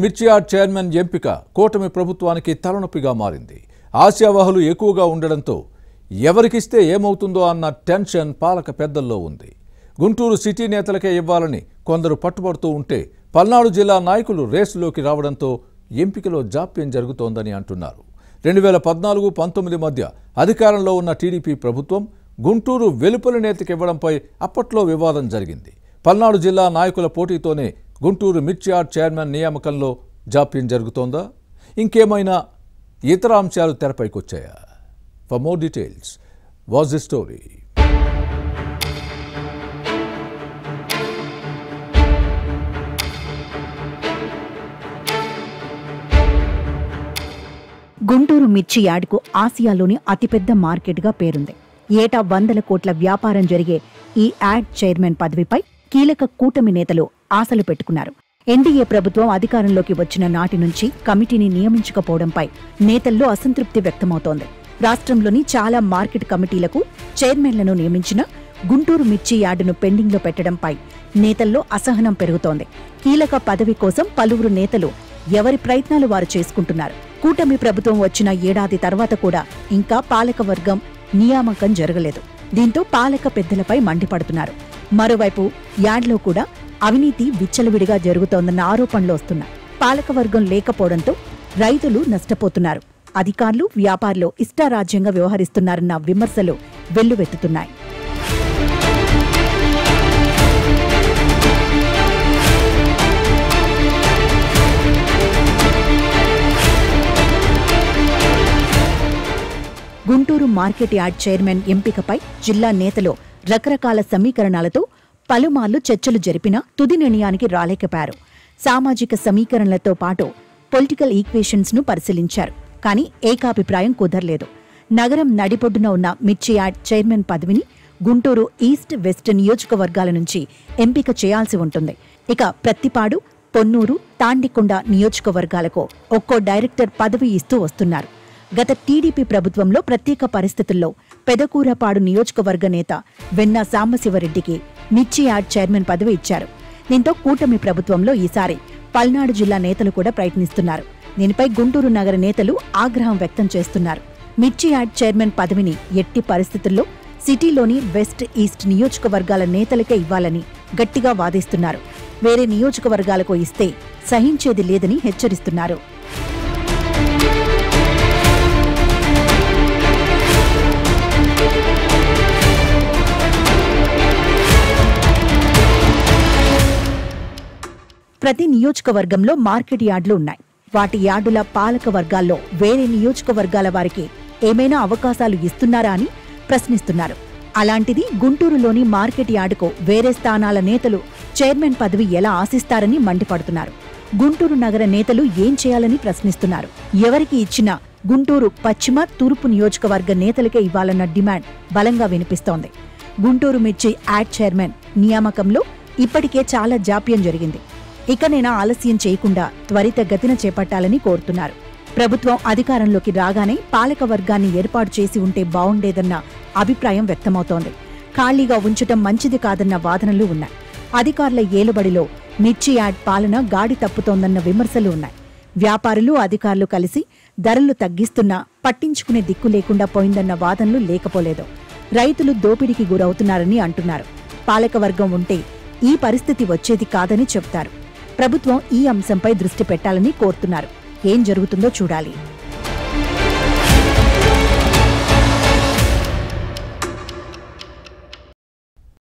మిర్చి yard chairman ఎంపిక కూటమి ప్రభుత్వానికి తలనొప్పిగా మారింది. ఆశావహులు ఎక్కువగా ఉండడంతో ఎవరికిస్తే ఏమవుతుందో అన్న టెన్షన్ పాలక పెద్దల్లో ఉంది. గుంటూరు సిటీ నేతలకే ఇవ్వాలని కొందరు పట్టుబడుతూ ఉంటే పల్నాడు జిల్లా నాయకులు రేసులోకి రావడంతో ఎంపికలో జాప్యం జరుగుతోందని అంటున్నారు. 2014-19 మధ్య అధికారంలో ఉన్న టీడీపీ ప్రభుత్వం గుంటూరు వెలుపలి నేతకి ఇవ్వడంపై అప్పట్లో వివాదం జరిగింది. పల్నాడు జిల్లా నాయకుల పోటీతోనే గుంటూరు మిర్చి యార్డ్ చైర్మన్ నియామకంలో జాప్యం జరుగుతోందా? ఇంకేమైనా ఇతర అంశాలు తెరపైకొచ్చాయా? For more details watch the story. Guntur మిర్చి యార్డ్కు ఆసియాలోని అతిపెద్ద మార్కెట్గా పేరుంది. ఏటా 100 కోట్ల వ్యాపారం జరిగే ఈ యార్డ్ చైర్మన్ పదవిపై కీలక కూటమి నేతలు ఆశలు పెట్టుకున్నారు. ఎన్డీఏ ప్రభుత్వం అధికారంలోకి వచ్చిన నాటి నుంచి కమిటీని నియమించకపోవడంపై నేతల్లో అసంతృప్తి వ్యక్తమవుతోంది. రాష్ట్రంలోని చాలా మార్కెట్ కమిటీలకు చైర్మన్లను నియమించిన గుంటూరు మిర్చి యార్డును పెండింగ్లో పెట్టడంపై నేతల్లో అసహనం పెరుగుతోంది. కీలక పదవి కోసం పలువురు నేతలు ఎవరి ప్రయత్నాలు వారు చేసుకుంటున్నారు. కూటమి ప్రభుత్వం వచ్చిన ఏడాది తర్వాత కూడా ఇంకా పాలకవర్గం నియామకం జరగలేదు. దీంతో పాలక పెద్దలపై మండిపడుతున్నారు. మరోవైపు యార్డ్లో కూడా అవినీతి విచ్చలవిడిగా జరుగుతోందన్న ఆరోపణలు వస్తున్నాయి. పాలకవర్గం లేకపోవడంతో రైతులు నష్టపోతున్నారు. అధికారులు, వ్యాపారులు ఇష్టారాజ్యంగా వ్యవహరిస్తున్నారన్న విమర్శలు వెల్లువెత్తుతున్నాయి. గుంటూరు మార్కెట్ యార్డ్ చైర్మన్ ఎంపికపై జిల్లా నేతలు రకరకాల సమీకరణాలతో పలుమార్లు చర్చలు జరిపినా తుది నిర్ణయానికి రాలేకపోయారు. సామాజిక సమీకరణలతో పాటు పొలిటికల్ ఈక్వేషన్స్ ను పరిశీలించారు. కానీ ఏకాభిప్రాయం కుదరలేదు. నగరం నడిపొడ్డున ఉన్న మిర్చి యార్డ్ చైర్మన్ పదవిని గుంటూరు ఈస్ట్, వెస్ట్ నియోజకవర్గాల నుంచి ఎంపిక చేయాల్సి ఉంటుంది. ఇక ప్రత్తిపాడు, పొన్నూరు, తాండికొండ నియోజకవర్గాలకు ఒక్కో డైరెక్టర్ పదవి ఇస్తూ వస్తున్నారు. గత టీడీపీ ప్రభుత్వంలో ప్రత్యేక పరిస్థితుల్లో పెదకూరపాడు నియోజకవర్గ నేత వెన్న సాంబశివరెడ్డికి మిర్చి యార్డ్ చైర్మన్ పదవి ఇచ్చారు. దీంతో కూటమి ప్రభుత్వంలో ఈసారి పల్నాడు జిల్లా నేతలు కూడా ప్రయత్నిస్తున్నారు. దీనిపై గుంటూరు నగర నేతలు ఆగ్రహం వ్యక్తం చేస్తున్నారు. మిర్చి యార్డ్ చైర్మన్ పదవిని ఎట్టి పరిస్థితుల్లో సిటీలోని వెస్ట్, ఈస్ట్ నియోజకవర్గాల నేతలకే ఇవ్వాలని గట్టిగా వాదిస్తున్నారు. వేరే నియోజకవర్గాలకు ఇస్తే సహించేది లేదని హెచ్చరిస్తున్నారు. ప్రతి నియోజకవర్గంలో మార్కెట్ యార్డులు ఉన్నాయి. వాటి యార్డుల పాలక వర్గాల్లో వేరే నియోజకవర్గాల వారికి ఏమైనా అవకాశాలు ఇస్తున్నారా అని ప్రశ్నిస్తున్నారు. అలాంటిది గుంటూరులోని మార్కెట్ యార్డుకు వేరే స్థానాల నేతలు చైర్మన్ పదవి ఎలా ఆశిస్తారని మండిపడుతున్నారు. గుంటూరు నగర నేతలు ఏం చేయాలని ప్రశ్నిస్తున్నారు. ఎవరికి ఇచ్చినా గుంటూరు పశ్చిమ, తూర్పు నియోజకవర్గ నేతలకే ఇవ్వాలన్న డిమాండ్ బలంగా వినిపిస్తోంది. గుంటూరు మిర్చి యార్డ్ చైర్మన్ నియామకంలో ఇప్పటికే చాలా జాప్యం జరిగింది. ఇకనైనా ఆలస్యం చేయకుండా త్వరితగతిన చేపట్టాలని కోరుతున్నారు. ప్రభుత్వం అధికారంలోకి రాగానే పాలక వర్గాన్ని ఏర్పాటు చేసి ఉంటే బావుండేదన్న అభిప్రాయం వ్యక్తమవుతోంది. ఖాళీగా ఉంచటం మంచిది కాదన్న వాదనలు ఉన్నాయి. అధికారుల ఏలుబడిలో మిర్చి యార్డ్ పాలన గాడి తప్పుతోందన్న విమర్శలు ఉన్నాయి. వ్యాపారులు, అధికారులు కలిసి ధరలు తగ్గిస్తున్నా పట్టించుకునే దిక్కు లేకుండా పోయిందన్న వాదనలు లేకపోలేదు. రైతులు దోపిడీకి గురవుతున్నారని అంటున్నారు. పాలకవర్గం ఉంటే ఈ పరిస్థితి వచ్చేది కాదని చెప్తారు. ప్రభుత్వం ఈ అంశంపై దృష్టి పెట్టాలని కోరుతున్నారు. ఏం జరుగుతుందో చూడాలి.